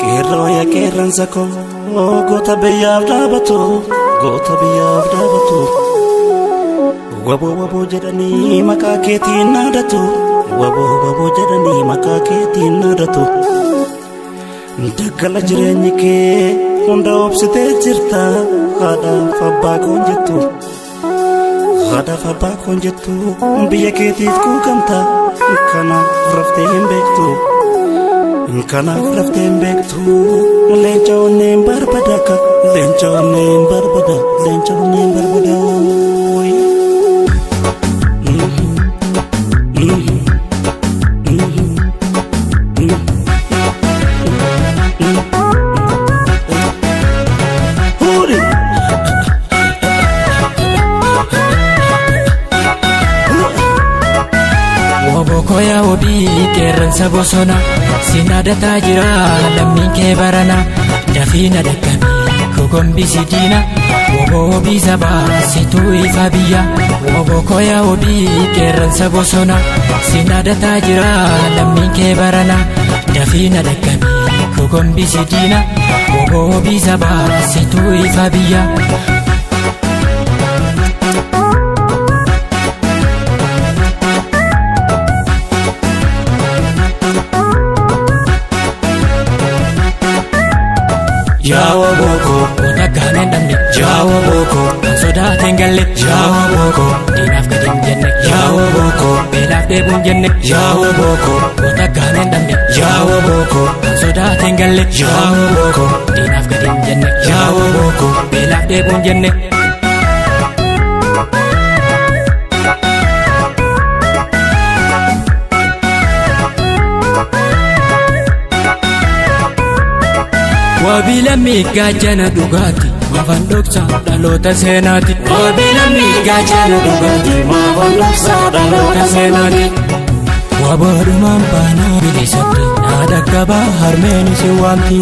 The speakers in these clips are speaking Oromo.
Kero ya keran zako gota biyaf dabatu wabo jedani makaketi nadatu wabo jedani makaketi nadatu dagala jireenyi kee hunda obsitee jirta hada fabba konjettu biyya keetiif kuukamta kana raftee hin beektu Kanaaf raftee hin beektu leenca onneen barbada Koya obi keran sabosona sinada tajira lammin ke barana dafina dakami kogon bisidina wobo bizaba situ ifabiya wobo koya obi keran sabosona sinada tajira lammin ke barana dafina dakami kogon bisidina wobo bizaba situ ifabiya Jawa boko, naganen damne. Jawa boko, soda tengalle. Jawa boko, dinaf kadin jenne. Jawa boko, belaf debun jenne. Jawa boko, naganen damne. Jawa boko, soda tengalle. Jawa boko, dinaf kadin jenne. Jawa boko, belaf debun jenne. Wabila miga jana dugati mafan doksa dalota senati wabila miga jana dugati mafan doksa dalota senati wabaru mampana bilisati nada kaba harmeni siwanti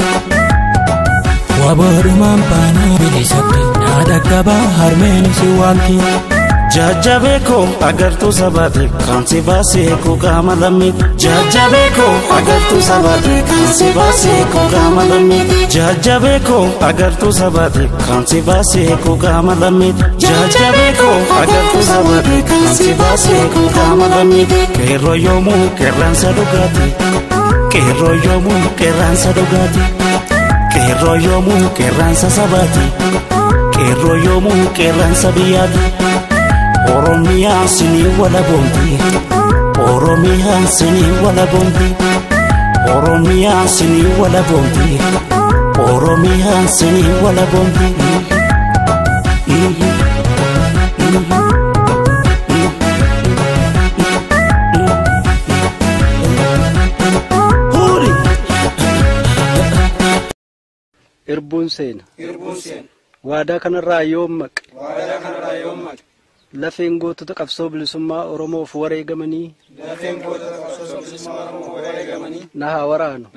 wabaru mampana bilisati nada kaba harmeni siwanti Jajjabeko agartuu sabaate kan si baasee qaama lammiiti. Jajjabeko agartuu sabaate kan si baasee qaama lammiiti. Jajjabeko agartuu sabaate kan si baasee qaama lammiiti. Jajjabeko agartuu sabaate kan si baasee qaama lammiiti. Qeerroo yoomuu qeerransa dhugaati. Qeerroo yoomuu qeerransa dhugaati. Qeerroo yoomuu qeerransa sabaati. Qeerroo yoomuu qeerransa biyyaati. Oromiyaa sinii wala bombi Oromiyaa sinii wala bombi Oromiyaa sinii wala bombi Oromiyaa sinii wala bombi Irbuun seena waadaa kanarraa yoom lafeen gootota qabsoo bilisummaa Oromoof wareegamanii na haa waraanu.